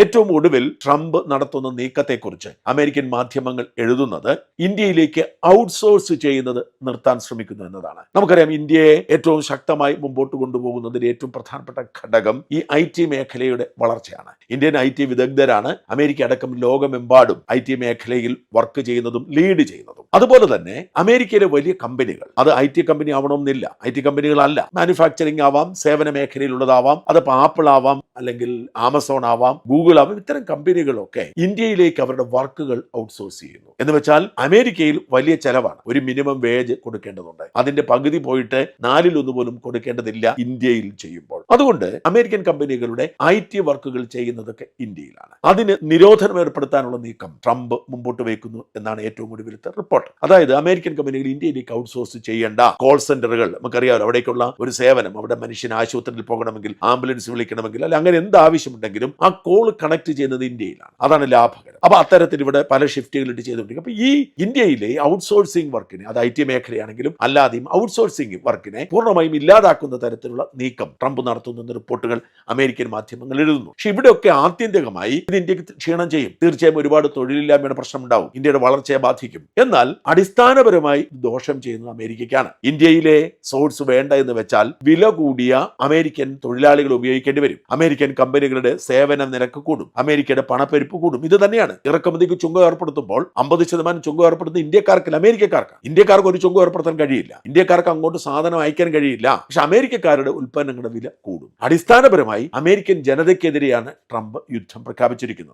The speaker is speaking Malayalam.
ഏറ്റവും ഒടുവിൽ ട്രംപ് നടത്തുന്ന നീക്കത്തെക്കുറിച്ച് അമേരിക്കൻ മാധ്യമങ്ങൾ എഴുതുന്നത് ഇന്ത്യയിലേക്ക് ഔട്ട്സോഴ്സ് ചെയ്യുന്നത് നിർത്താൻ ശ്രമിക്കുന്നു എന്നതാണ്. നമുക്കറിയാം, ഇന്ത്യയെ ഏറ്റവും ശക്തമായി മുമ്പോട്ട് കൊണ്ടുപോകുന്നതിൽ ഏറ്റവും പ്രധാനപ്പെട്ട ഘടകം ഈ IT മേഖലയുടെ വളർച്ചയാണ്. ഇന്ത്യൻ IT വിദഗ്ധരാണ് അമേരിക്ക അടക്കം ലോകമെമ്പാടും IT മേഖലയിൽ വർക്ക് ചെയ്യുന്നതും ലീഡ് ചെയ്യുന്നതും. അതുപോലെ തന്നെ അമേരിക്കയിലെ വലിയ കമ്പനികൾ, അത് IT കമ്പനി ആവണമെന്നില്ല, IT കമ്പനികളല്ല, മാനുഫാക്ചറിംഗ് ആവാം, സേവന മേഖലയിലുള്ളതാവാം, അതിപ്പോൾ ആപ്പിൾ ആവാം, അല്ലെങ്കിൽ ആമസോൺ ആവാം, ഗൂഗിൾ ആവാം, ഇത്തരം കമ്പനികളൊക്കെ ഇന്ത്യയിലേക്ക് അവരുടെ വർക്കുകൾ ഔട്ട്സോഴ്സ് ചെയ്യുന്നു. എന്ന് വെച്ചാൽ അമേരിക്കയിൽ വലിയ ചെലവാണ്, ഒരു മിനിമം വേജ് കൊടുക്കേണ്ടതുണ്ട്, അതിന്റെ പകുതി പോയിട്ട് 1/4 പോലും കൊടുക്കേണ്ടതില്ല ഇന്ത്യയിൽ ചെയ്യുമ്പോൾ. അതുകൊണ്ട് അമേരിക്കൻ കമ്പനികളുടെ IT വർക്കുകൾ ചെയ്യുന്നതൊക്കെ ഇന്ത്യയിലാണ്. അതിന് നിരോധനം ഏർപ്പെടുത്താനുള്ള നീക്കം ട്രംപ് മുമ്പോട്ട് വയ്ക്കുന്നു എന്നാണ് ഏറ്റവും ഒടുവിലത്തെ റിപ്പോർട്ട്. അതായത് അമേരിക്കൻ കമ്പനികൾ ഇന്ത്യയിലേക്ക് ഔട്ട്സോഴ്സ് ചെയ്യേണ്ട കോൾ സെന്ററുകൾ, നമുക്കറിയാമല്ലോ, അവിടേക്കുള്ള ഒരു സേവനം, അവിടെ മനുഷ്യൻ ആശുപത്രിയിൽ പോകണമെങ്കിൽ, ആംബുലൻസ് വിളിക്കണമെങ്കിൽ, അല്ല അങ്ങനെ എന്ത് ആവശ്യമുണ്ടെങ്കിലും ആ കോൾ കണക്ട് ചെയ്യുന്നത് ഇന്ത്യയിലാണ്. അതാണ് ലാഭകരം. അപ്പൊ അത്തരത്തിൽ ഇവിടെ പല ഷിഫ്റ്റുകളിട്ട് ചെയ്തുകൊണ്ടിരിക്കും. അപ്പൊ ഈ ഇന്ത്യയിലെ ഔട്ട്സോഴ്സിംഗ് വർക്കിനെ, അത് IT മേഖലയാണെങ്കിലും അല്ലാതെയും ഔട്ട്സോഴ്സിംഗ് വർക്കിനെ പൂർണ്ണമായും ഇല്ലാതാക്കുന്ന തരത്തിലുള്ള നീക്കം ട്രംപ് നടത്തുന്ന റിപ്പോർട്ടുകൾ അമേരിക്കൻ മാധ്യമങ്ങൾ എഴുതുന്നു. പക്ഷെ ഇവിടെയൊക്കെ ആത്യന്തികമായി ഇത് ഇന്ത്യക്ക് ക്ഷീണം ചെയ്യും. തീർച്ചയായും ഒരുപാട് തൊഴിലില്ലായ്മയുടെ പ്രശ്നം ഉണ്ടാവും, ഇന്ത്യയുടെ വളർച്ചയെ ബാധിക്കും. എന്നാൽ അടിസ്ഥാനപരമായി ദോഷം ചെയ്യുന്നത് അമേരിക്കയ്ക്കാണ്. ഇന്ത്യയിലെ സോഴ്സ് വേണ്ട എന്ന് വെച്ചാൽ വില കൂടിയ അമേരിക്കൻ തൊഴിലാളികൾ ഉപയോഗിക്കേണ്ടി വരും. അമേരിക്കൻ കമ്പനികളുടെ സേവന നിരക്ക് കൂടും, അമേരിക്കയുടെ പണപ്പെരുപ്പ് കൂടും. ഇത് തന്നെയാണ് ഇറക്കുമതിക്ക് ചുങ്കം ഏർപ്പെടുത്തുമ്പോൾ 50% ചുങ്കം ഏർപ്പെടുത്തുന്നത് ഇന്ത്യക്കാർക്കല്ല, അമേരിക്കക്കാർക്ക്. ഇന്ത്യക്കാർക്ക് ഒരു ചുങ്കം ഏർപ്പെടുത്താൻ കഴിയില്ല, ഇന്ത്യക്കാർക്ക് അങ്ങോട്ട് സാധനം അയക്കാൻ കഴിയില്ല. പക്ഷെ അമേരിക്കക്കാരുടെ ഉൽപ്പന്നങ്ങളുടെ വില കൂടും. അടിസ്ഥാനപരമായി അമേരിക്കൻ ജനതയ്ക്കെതിരെയാണ് ട്രംപ് യുദ്ധം പ്രഖ്യാപിച്ചിരിക്കുന്നത്.